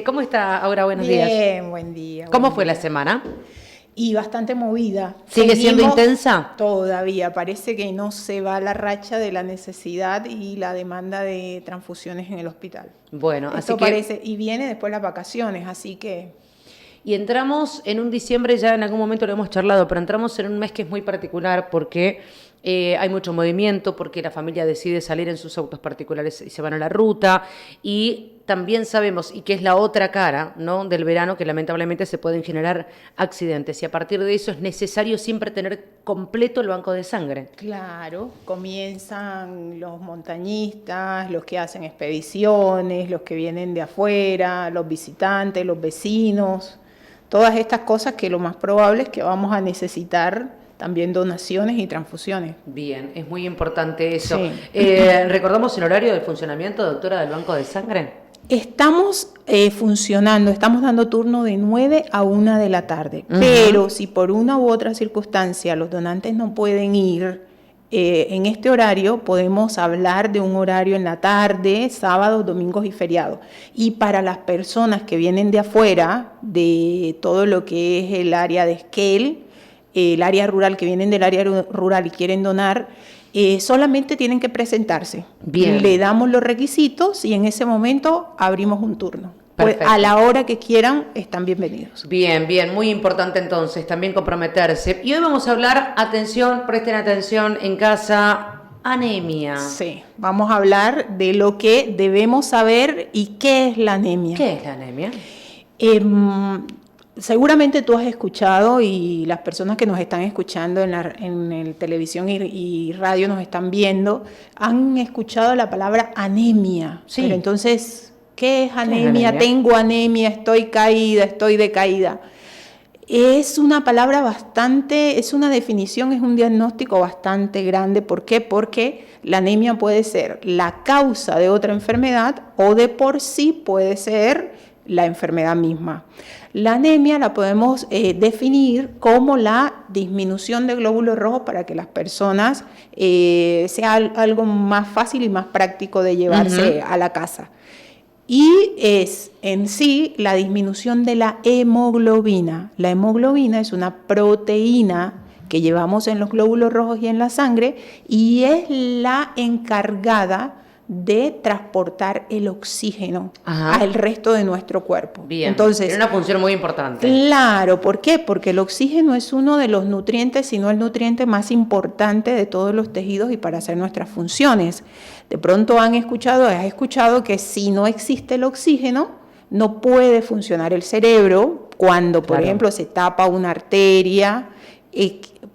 ¿Cómo está ahora? Buenos días. Bien, buen día. ¿Cómo Buen fue la día. semana? Y bastante movida. ¿Sigue siendo Seguimos intensa? todavía. Parece que no se va la racha de la necesidad y la demanda de transfusiones en el hospital. Bueno, así Esto que... parece, y viene después las vacaciones, así que Y entramos en un diciembre, ya en algún momento lo hemos charlado, pero entramos en un mes que es muy particular porque hay mucho movimiento, porque la familia decide salir en sus autos particulares y se van a la ruta. Y también sabemos, y que es la otra cara, ¿no?, del verano, que lamentablemente se pueden generar accidentes. Y a partir de eso es necesario siempre tener completo el banco de sangre. claro, comienzan los montañistas, los que hacen expediciones, los que vienen de afuera, los visitantes, los vecinos, todas estas cosas que lo más probable es que vamos a necesitar también donaciones y transfusiones. Bien, es muy importante eso. Sí. ¿Recordamos el horario del funcionamiento, doctora, del banco de sangre? Estamos funcionando, estamos dando turno de 9 a 1 de la tarde, Ujú. pero si por una u otra circunstancia los donantes no pueden ir en este horario, podemos hablar de un horario en la tarde, sábados, domingos y feriados. Y para las personas que vienen de afuera, de todo lo que es el área de Esquel, el área rural, que vienen del área rural y quieren donar, solamente tienen que presentarse. Bien. Le damos los requisitos y en ese momento abrimos un turno. Pues Perfecto. a la hora que quieran están bienvenidos. Bien, bien, muy importante entonces también comprometerse. Y hoy vamos a hablar, atención, presten atención en casa, anemia. Sí, vamos a hablar de lo que debemos saber y qué es la anemia. ¿Qué es la anemia? Seguramente tú has escuchado y las personas que nos están escuchando en el televisión y radio nos están viendo, han escuchado la palabra anemia. Sí. Pero entonces, ¿qué es ¿Qué es anemia? anemia? Tengo anemia, estoy caída, estoy decaída. Es una palabra bastante, es una definición, es un diagnóstico bastante grande. ¿Por qué? Porque la anemia puede ser la causa de otra enfermedad o de por sí puede ser la enfermedad misma. La anemia la podemos definir como la disminución de glóbulos rojos para que las personas sea algo más fácil y más práctico de llevarse a la casa. Y es en sí la disminución de la hemoglobina. La hemoglobina es una proteína que llevamos en los glóbulos rojos y en la sangre y es la encargada de transportar el oxígeno al resto de nuestro cuerpo. Bien, Entonces, tiene una función muy importante. claro, ¿por qué? Porque el oxígeno es uno de los nutrientes, si no el nutriente más importante de todos los tejidos y para hacer nuestras funciones. De pronto has escuchado que si no existe el oxígeno, no puede funcionar el cerebro. Cuando, por ejemplo, se tapa una arteria,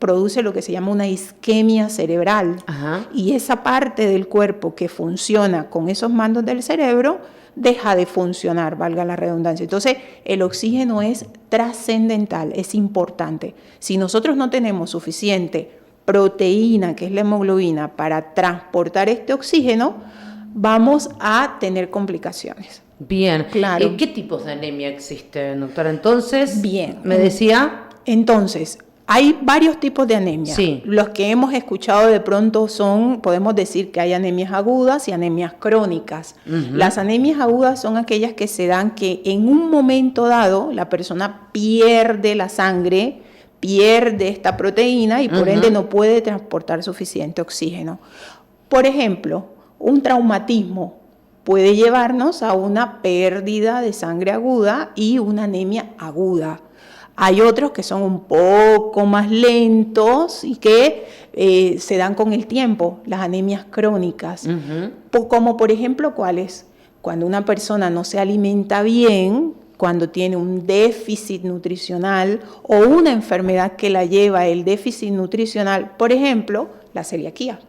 produce lo que se llama una isquemia cerebral. Y esa parte del cuerpo que funciona con esos mandos del cerebro deja de funcionar, valga la redundancia. Entonces, el oxígeno es trascendental, es importante. Si nosotros no tenemos suficiente proteína, que es la hemoglobina, para transportar este oxígeno, vamos a tener complicaciones. Bien. Claro. ¿Qué tipos de anemia existen, doctora? Entonces, Bien. me decía... Entonces, hay varios tipos de anemia. Sí. Los que hemos escuchado de pronto podemos decir que hay anemias agudas y anemias crónicas. Las anemias agudas son aquellas que se dan que en un momento dado la persona pierde la sangre, pierde esta proteína y por ende no puede transportar suficiente oxígeno. Por ejemplo, un traumatismo puede llevarnos a una pérdida de sangre aguda y una anemia aguda. Hay otros que son un poco más lentos y que se dan con el tiempo, las anemias crónicas. Como por ejemplo, ¿cuáles? Cuando una persona no se alimenta bien, cuando tiene un déficit nutricional o una enfermedad que la lleva el déficit nutricional, por ejemplo, la celiaquía,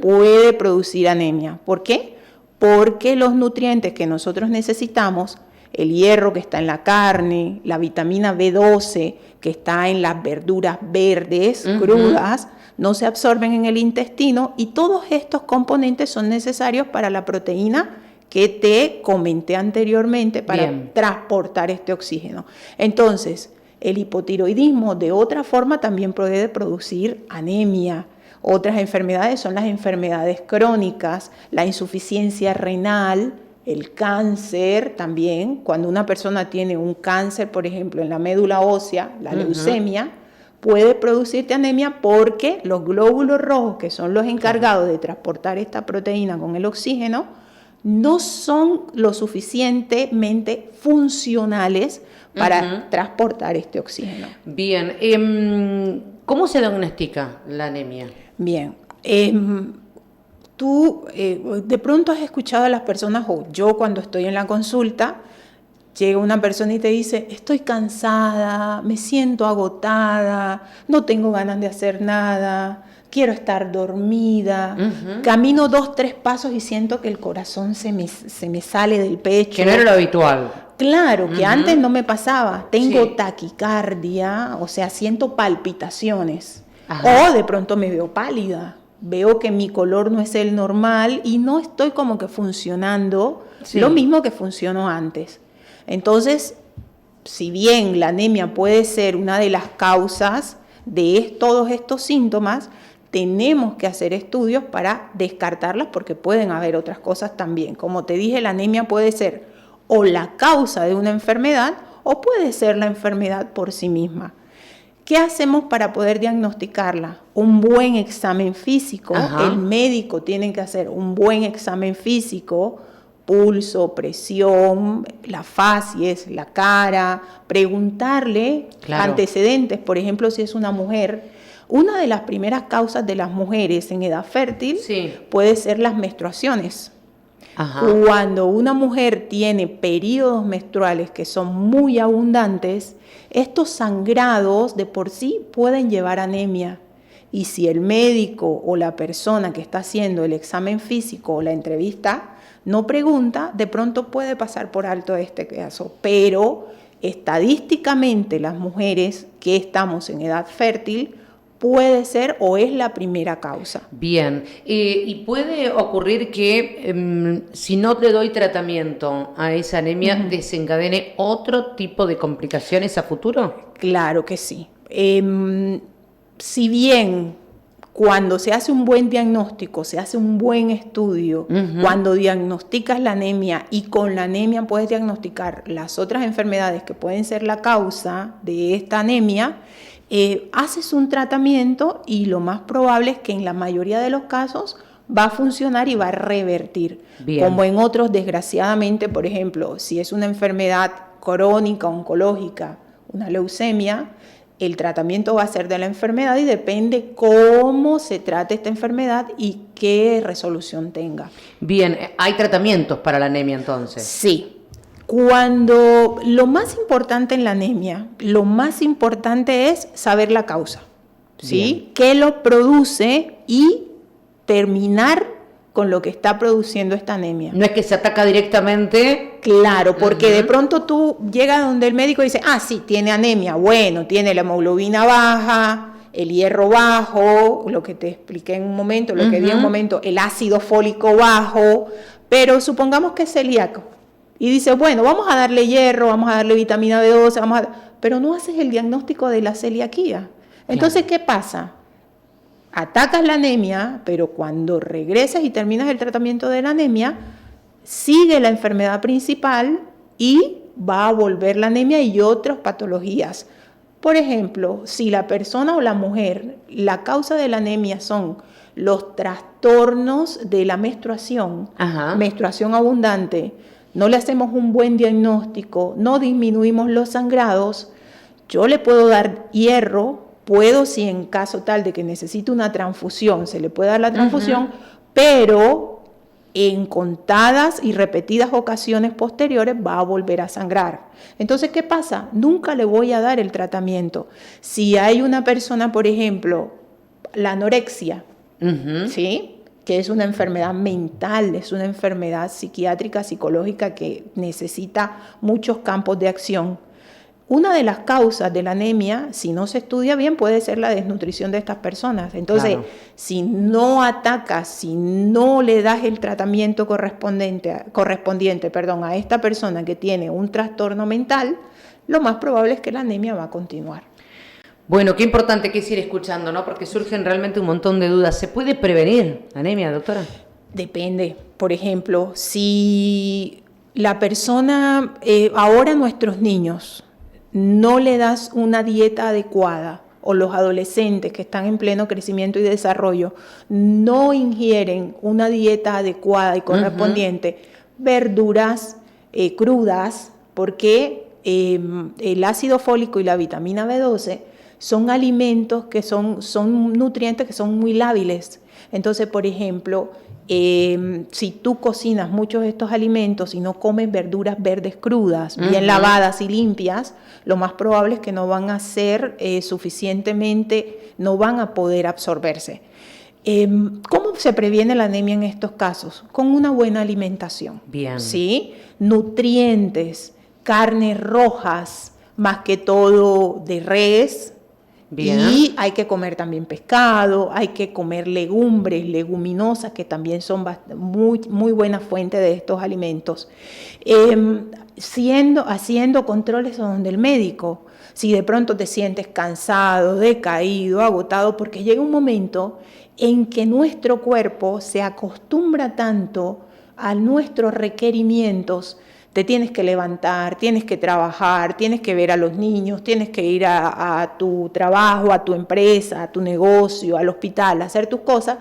puede producir anemia. ¿Por qué? Porque los nutrientes que nosotros necesitamos, el hierro que está en la carne, la vitamina B12 que está en las verduras verdes crudas, no se absorben en el intestino y todos estos componentes son necesarios para la proteína que te comenté anteriormente para transportar este oxígeno. Entonces, el hipotiroidismo de otra forma también puede producir anemia. Otras enfermedades son las enfermedades crónicas, la insuficiencia renal, El cáncer también, cuando una persona tiene un cáncer, por ejemplo, en la médula ósea, la leucemia, puede producirte anemia porque los glóbulos rojos, que son los encargados de transportar esta proteína con el oxígeno, no son lo suficientemente funcionales para transportar este oxígeno. Bien, ¿cómo se diagnostica la anemia? Bien, tú de pronto has escuchado a las personas, o yo cuando estoy en la consulta, llega una persona y te dice, estoy cansada, me siento agotada, no tengo ganas de hacer nada, quiero estar dormida, camino 2, 3 pasos y siento que el corazón se me sale del pecho. Que no era lo habitual. Claro, que antes no me pasaba. Tengo taquicardia, o sea, siento palpitaciones. O de pronto me veo pálida. Veo que mi color no es el normal y no estoy como que funcionando lo mismo que funcionó antes. Entonces, si bien la anemia puede ser una de las causas de todos estos síntomas, tenemos que hacer estudios para descartarlas porque pueden haber otras cosas también. Como te dije, la anemia puede ser o la causa de una enfermedad o puede ser la enfermedad por sí misma. ¿Qué hacemos para poder diagnosticarla? Un buen examen físico. El médico tiene que hacer un buen examen físico, pulso, presión, las facies, la cara, preguntarle antecedentes. Por ejemplo, si es una mujer, una de las primeras causas de las mujeres en edad fértil puede ser las menstruaciones. Cuando una mujer tiene periodos menstruales que son muy abundantes, estos sangrados de por sí pueden llevar anemia. Y si el médico o la persona que está haciendo el examen físico o la entrevista no pregunta, de pronto puede pasar por alto este caso. Pero estadísticamente las mujeres que estamos en edad fértil puede ser o es la primera causa. Bien, y puede ocurrir que si no le doy tratamiento a esa anemia, desencadene otro tipo de complicaciones a futuro. Claro que sí. Si bien cuando se hace un buen diagnóstico, se hace un buen estudio, cuando diagnosticas la anemia y con la anemia puedes diagnosticar las otras enfermedades que pueden ser la causa de esta anemia, haces un tratamiento y lo más probable es que en la mayoría de los casos va a funcionar y va a revertir. Bien. Como en otros, desgraciadamente, por ejemplo, si es una enfermedad crónica, oncológica, una leucemia, el tratamiento va a ser de la enfermedad y depende cómo se trate esta enfermedad y qué resolución tenga. Bien, ¿hay tratamientos para la anemia entonces? Sí. Cuando lo más importante en la anemia, lo más importante es saber la causa, ¿sí? ¿Qué lo produce? Y terminar con lo que está produciendo esta anemia. No es que se ataca directamente. Claro, porque de pronto tú llegas donde el médico dice, sí, tiene anemia, bueno, tiene la hemoglobina baja, el hierro bajo, lo que te expliqué en un momento, lo que vi en un momento, el ácido fólico bajo, pero supongamos que es celíaco. Y dice, bueno, vamos a darle hierro, vamos a darle vitamina B12, pero no haces el diagnóstico de la celiaquía. Entonces, ¿qué pasa? Atacas la anemia, pero cuando regresas y terminas el tratamiento de la anemia, sigue la enfermedad principal y va a volver la anemia y otras patologías. Por ejemplo, si la persona o la mujer, la causa de la anemia son los trastornos de la menstruación, menstruación abundante, no le hacemos un buen diagnóstico, no disminuimos los sangrados, yo le puedo dar hierro, si en caso tal de que necesite una transfusión, se le puede dar la transfusión, pero en contadas y repetidas ocasiones posteriores va a volver a sangrar. Entonces, ¿qué pasa? Nunca le voy a dar el tratamiento. Si hay una persona, por ejemplo, la anorexia, ¿sí?, que es una enfermedad mental, es una enfermedad psiquiátrica, psicológica que necesita muchos campos de acción. Una de las causas de la anemia, si no se estudia bien, puede ser la desnutrición de estas personas. Entonces, si no atacas, si no le das el tratamiento correspondiente, a esta persona que tiene un trastorno mental, lo más probable es que la anemia va a continuar. Bueno, qué importante que es ir escuchando, ¿no? Porque surgen realmente un montón de dudas. ¿Se puede prevenir anemia, doctora? Depende. Por ejemplo, si la persona, ahora nuestros niños, no le das una dieta adecuada, o los adolescentes que están en pleno crecimiento y desarrollo, no ingieren una dieta adecuada y correspondiente, verduras crudas, porque el ácido fólico y la vitamina B12 son alimentos que son nutrientes que son muy lábiles. Entonces, por ejemplo, si tú cocinas muchos de estos alimentos y no comes verduras verdes crudas, bien lavadas y limpias, lo más probable es que no van a ser suficientemente, no van a poder absorberse. ¿Cómo se previene la anemia en estos casos? Con una buena alimentación. Bien. ¿Sí? Nutrientes, carnes rojas, más que todo de res. Bien. Y hay que comer también pescado, hay que comer legumbres, leguminosas, que también son muy buena fuente de estos alimentos. Haciendo controles donde el médico, si de pronto te sientes cansado, decaído, agotado, porque llega un momento en que nuestro cuerpo se acostumbra tanto a nuestros requerimientos. Te tienes que levantar, tienes que trabajar, tienes que ver a los niños, tienes que ir a tu trabajo, a tu empresa, a tu negocio, al hospital, a hacer tus cosas,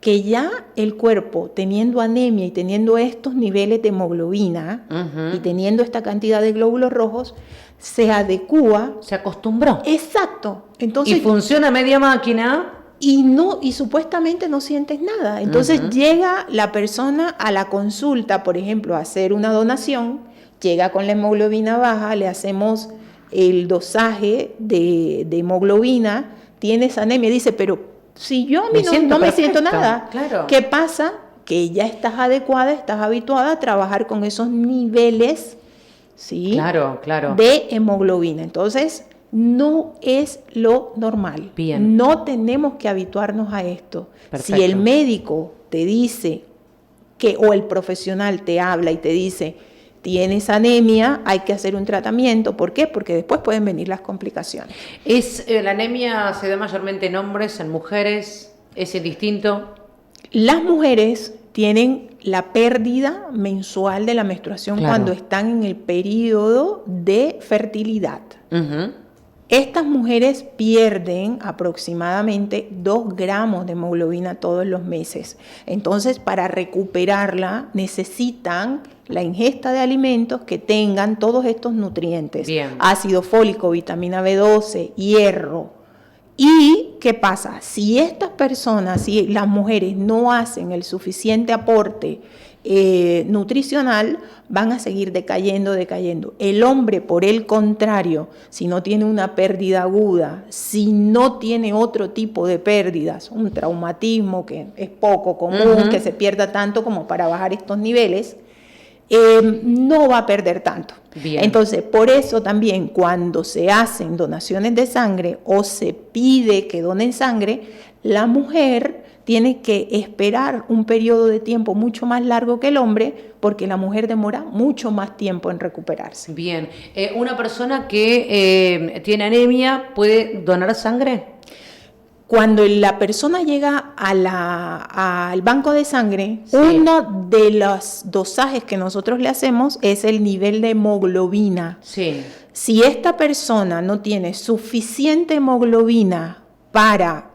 que ya el cuerpo, teniendo anemia y teniendo estos niveles de hemoglobina y teniendo esta cantidad de glóbulos rojos, se adecúa. Se acostumbró. Exacto. Entonces, y funciona media máquina. Y supuestamente no sientes nada. Entonces llega la persona a la consulta, por ejemplo, a hacer una donación, llega con la hemoglobina baja, le hacemos el dosaje de hemoglobina, tienes anemia, dice, pero si yo a mí no me siento nada, claro. ¿Qué pasa? Que ya estás adecuada, estás habituada a trabajar con esos niveles, ¿sí? Claro. De hemoglobina. Entonces, no es lo normal. Bien. No tenemos que habituarnos a esto. Perfecto. Si el médico te dice o el profesional te habla y te dice, tienes anemia, hay que hacer un tratamiento. ¿Por qué? Porque después pueden venir las complicaciones. ¿La anemia se da mayormente en hombres, en mujeres? ¿Es indistinto? Las mujeres tienen la pérdida mensual de la menstruación cuando están en el periodo de fertilidad. Estas mujeres pierden aproximadamente 2 gramos de hemoglobina todos los meses. Entonces, para recuperarla, necesitan la ingesta de alimentos que tengan todos estos nutrientes. Bien. Ácido fólico, vitamina B12, hierro. ¿Y qué pasa? Si estas personas, si las mujeres no hacen el suficiente aporte nutricional, van a seguir decayendo. El hombre, por el contrario, si no tiene una pérdida aguda, si no tiene otro tipo de pérdidas, un traumatismo que es poco común, que se pierda tanto como para bajar estos niveles, no va a perder tanto. Bien. Entonces, por eso también cuando se hacen donaciones de sangre o se pide que donen sangre, la mujer tiene que esperar un periodo de tiempo mucho más largo que el hombre, porque la mujer demora mucho más tiempo en recuperarse. Bien. ¿Una persona que tiene anemia puede donar sangre? Cuando la persona llega al banco de sangre, uno de los dosajes que nosotros le hacemos es el nivel de hemoglobina. Sí. Si esta persona no tiene suficiente hemoglobina para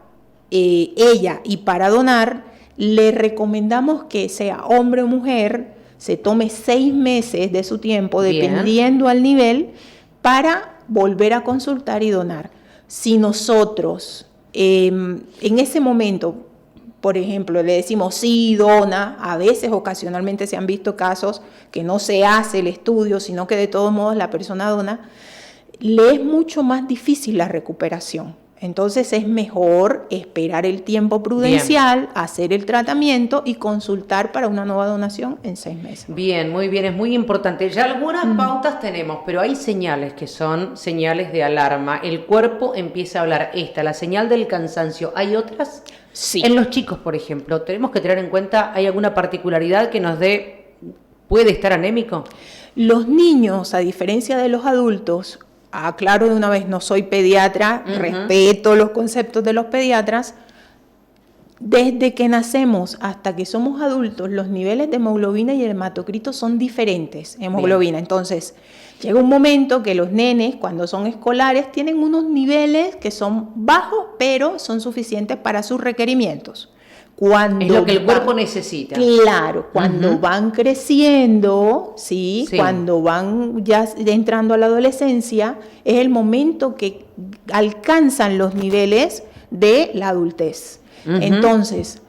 ella y para donar, le recomendamos que sea hombre o mujer, se tome 6 meses de su tiempo, dependiendo al nivel, para volver a consultar y donar. Si nosotros en ese momento, por ejemplo, le decimos sí, dona, a veces ocasionalmente se han visto casos que no se hace el estudio, sino que de todos modos la persona dona, le es mucho más difícil la recuperación. Entonces es mejor esperar el tiempo prudencial, hacer el tratamiento y consultar para una nueva donación en 6 meses. Bien, muy bien, es muy importante. Ya algunas pautas tenemos, pero hay señales que son señales de alarma. El cuerpo empieza a hablar. La señal del cansancio. ¿Hay otras? Sí. En los chicos, por ejemplo, tenemos que tener en cuenta, ¿hay alguna particularidad que nos puede estar anémico? Los niños, a diferencia de los adultos, aclaro de una vez, no soy pediatra, respeto los conceptos de los pediatras, Desde que nacemos hasta que somos adultos, los niveles de hemoglobina y el hematocrito son diferentes. Hemoglobina. Bien. Entonces, llega un momento que los nenes, cuando son escolares, tienen unos niveles que son bajos, pero son suficientes para sus requerimientos. Es lo que el cuerpo necesita. Claro, cuando van creciendo, ¿sí? Cuando van ya entrando a la adolescencia, es el momento que alcanzan los niveles de la adultez. Entonces,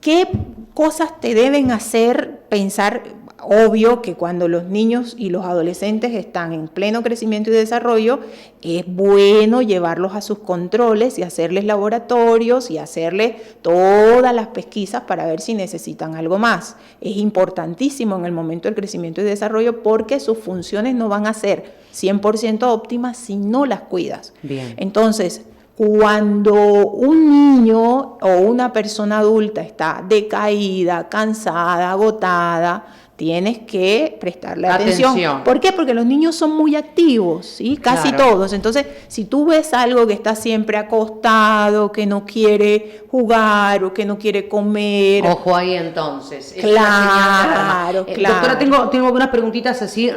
¿qué cosas te deben hacer pensar? Obvio que cuando los niños y los adolescentes están en pleno crecimiento y desarrollo, es bueno llevarlos a sus controles y hacerles laboratorios y hacerles todas las pesquisas para ver si necesitan algo más. Es importantísimo en el momento del crecimiento y desarrollo porque sus funciones no van a ser 100% óptimas si no las cuidas. Bien. Entonces, cuando un niño o una persona adulta está decaída, cansada, agotada, tienes que prestarle atención. ¿Por qué? Porque los niños son muy activos, ¿sí? Casi todos. Entonces, si tú ves algo que está siempre acostado, que no quiere jugar o que no quiere comer... Ojo ahí entonces. Claro. Doctora, tengo algunas preguntitas así,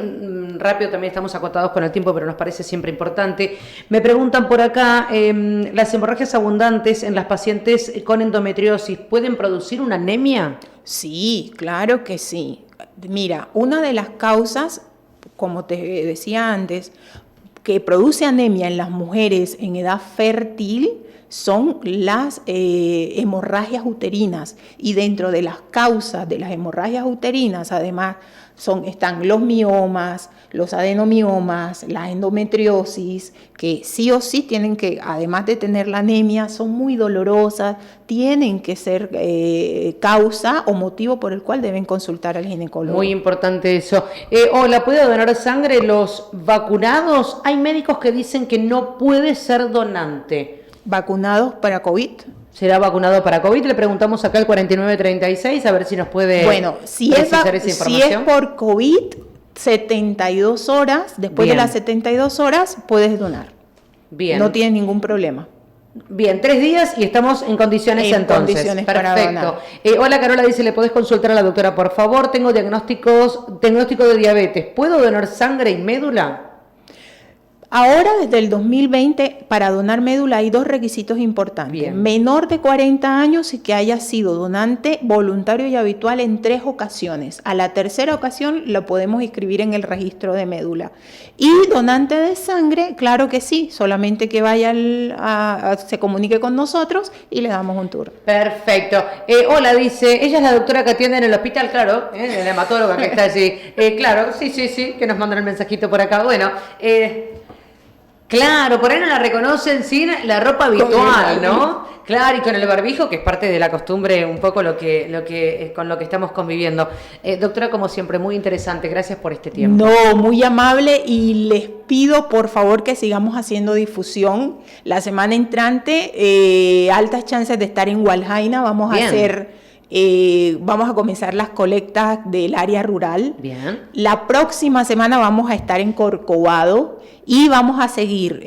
rápido, también estamos acotados con el tiempo, pero nos parece siempre importante. Me preguntan por acá, ¿las hemorragias abundantes en las pacientes con endometriosis pueden producir una anemia? Sí, claro que sí. Mira, una de las causas, como te decía antes, que produce anemia en las mujeres en edad fértil son las hemorragias uterinas. Y dentro de las causas de las hemorragias uterinas, además, están los miomas, los adenomiomas, la endometriosis, que sí o sí tienen que, además de tener la anemia, son muy dolorosas, tienen que ser causa o motivo por el cual deben consultar al ginecólogo. Muy importante eso. Hola, ¿puede donar sangre los vacunados? Hay médicos que dicen que no puede ser donante. ¿Vacunados para COVID? ¿Será vacunado para COVID? Le preguntamos acá al 4936 a ver si nos puede precisar esa información. Si es por COVID, 72 horas, después de las 72 horas puedes donar. Bien. No tienes ningún problema. Bien, 3 días y estamos en condiciones entonces. Condiciones perfecto. Hola, Carola dice, ¿le podés consultar a la doctora, por favor? Tengo diagnóstico de diabetes. ¿Puedo donar sangre y médula? Ahora, desde el 2020, para donar médula hay 2 requisitos importantes. Bien. Menor de 40 años y que haya sido donante voluntario y habitual en 3 ocasiones. A la tercera ocasión lo podemos inscribir en el registro de médula. Y donante de sangre, claro que sí, solamente que vaya se comunique con nosotros y le damos un tour. Perfecto. Hola, dice, ella es la doctora que atiende en el hospital, claro, la hematóloga que está allí. Claro, sí, que nos mandan el mensajito por acá. Bueno, claro, por ahí no la reconocen sin la ropa habitual, ¿no? Claro, y con el barbijo, que es parte de la costumbre, un poco con lo que estamos conviviendo. Doctora, como siempre, muy interesante. Gracias por este tiempo. No, muy amable, y les pido, por favor, que sigamos haciendo difusión. La semana entrante, altas chances de estar en Hualjaina. Vamos a comenzar las colectas del área rural. Bien. La próxima semana vamos a estar en Corcovado y vamos a seguir.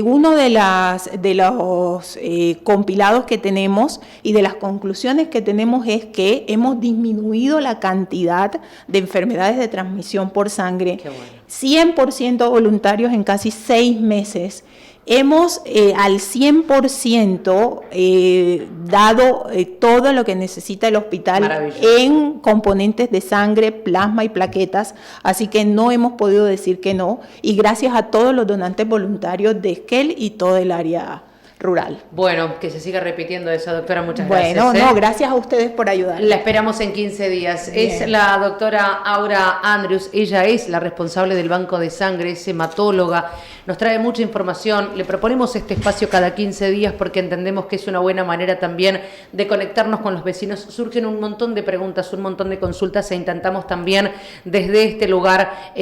Uno de los compilados que tenemos y de las conclusiones que tenemos es que hemos disminuido la cantidad de enfermedades de transmisión por sangre. Qué bueno. 100% voluntarios en casi 6 meses. Hemos al 100% dado todo lo que necesita el hospital en componentes de sangre, plasma y plaquetas, así que no hemos podido decir que no, y gracias a todos los donantes voluntarios de Esquel y todo el área rural. Bueno, que se siga repitiendo eso, doctora, muchas gracias. Bueno, gracias a ustedes por ayudar. La esperamos en 15 días. Bien. Es la doctora Aura Andrews, ella es la responsable del banco de sangre, es hematóloga, nos trae mucha información, le proponemos este espacio cada 15 días porque entendemos que es una buena manera también de conectarnos con los vecinos. Surgen un montón de preguntas, un montón de consultas e intentamos también desde este lugar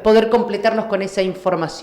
poder completarnos con esa información.